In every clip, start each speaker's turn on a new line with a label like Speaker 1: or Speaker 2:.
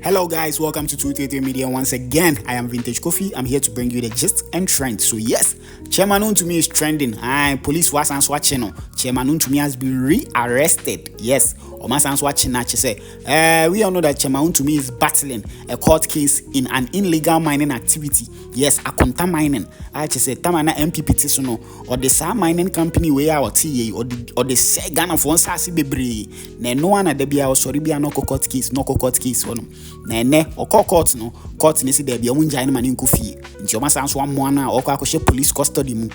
Speaker 1: Hello guys, welcome to 233 Media once again. I am Vintage Coffee. I'm here to bring you the gist and trend. So yes, Chairman Wontumi is trending. Police was watching. Chairman Wontumi has been re-arrested. Yes, Omasan's watching. We all know that Chairman Wontumi is battling a court case in an illegal mining activity. Yes, akonta mining. I say tamana MPPT sono or the sa mining company where our TA or the Ghana for sasi bebre. No one at the bia or sorry be no court case, no court case one. Ne or court no court ni si there be wunja ni mani nkufi. Nti o masanso amona or akoshe police custody mu.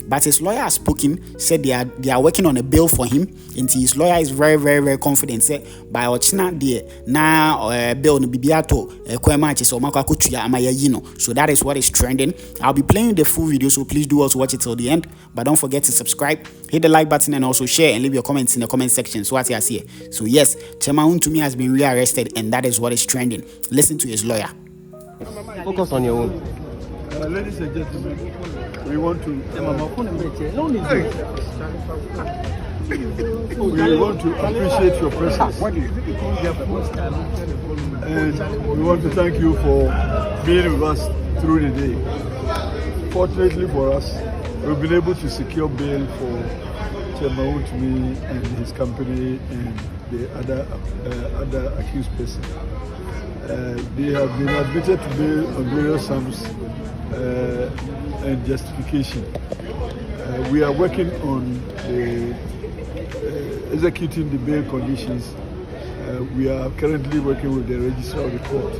Speaker 1: But his lawyer has spoken, said they are working on a bail for him. And his lawyer is very confident. Say by ochina there na bail no bibiato kwema che so makwa kotua amaya yino. So that is what is trending. I'll be playing the full video, so please do also watch it till the end. But don't forget to subscribe, hit the like button, and also share and leave your comments in the comment section. So what you see. So yes, Chairman Wontumi has been re-arrested, and that is what is trending. Listen to his lawyer.
Speaker 2: Focus on your own.
Speaker 3: Ladies and gentlemen, we want to appreciate your presence. And we want to thank you for being with us through the day. Fortunately for us, we've been able to secure bail for Chairman Wontumi and his company and the other accused person. They have been admitted to bail on various sums and justification. We are working on executing the bail conditions. We are currently working with the registrar of the court.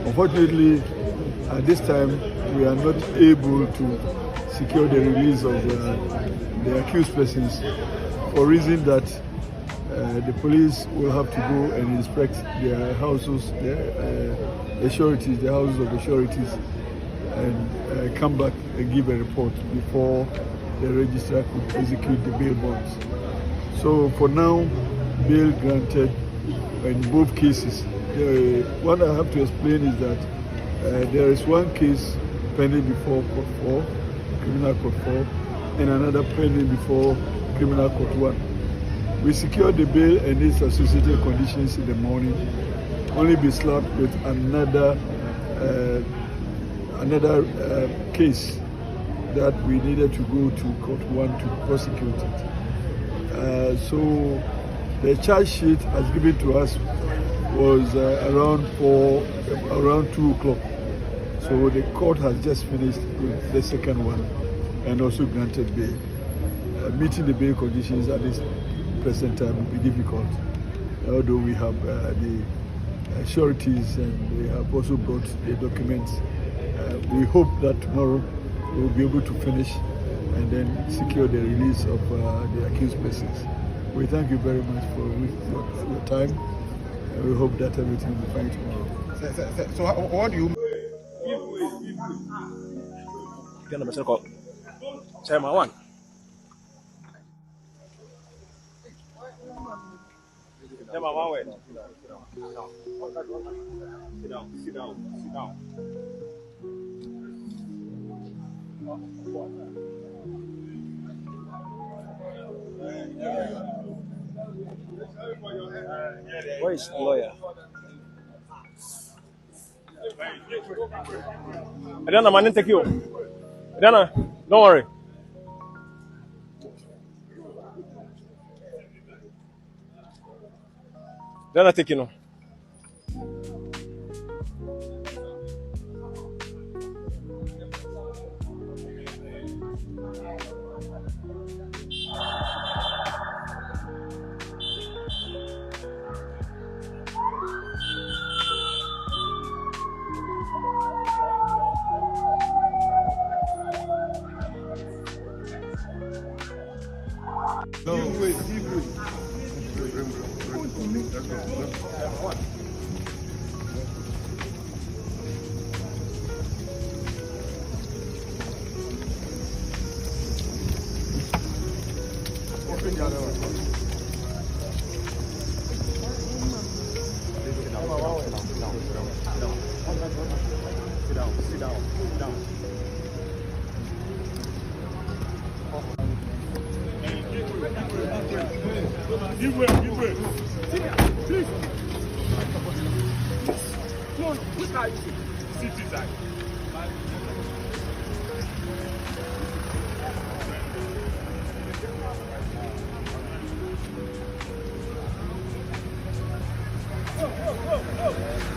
Speaker 3: Unfortunately, at this time, we are not able to secure the release of the accused persons for reason that the police will have to go and inspect their houses, the sureties, the houses of the sureties, and come back and give a report before the registrar could execute the bail bonds. So for now, bail granted in both cases. What I have to explain is that there is one case pending before Court 4, Criminal Court 4, and another pending before Criminal Court 1. We secured the bail and its associated conditions in the morning, only be slapped with another case that we needed to go to Court 1 to prosecute it. So the charge sheet as given to us was around 2 o'clock. So the court has just finished with the second one and also granted bail. Meeting the bail conditions at this present time will be difficult, although we have the sureties and we have also brought the documents. We hope that tomorrow we will be able to finish and then secure the release of the accused persons. We thank you very much for your time, and we hope that everything will be fine tomorrow.
Speaker 2: So what do you Chairman one. Chairman one way. Sit down. Where is the lawyer? Adana, man, take you. Adana, don't worry. Adana, take you now. Sit down. Give way. Please. car you see inside. Go.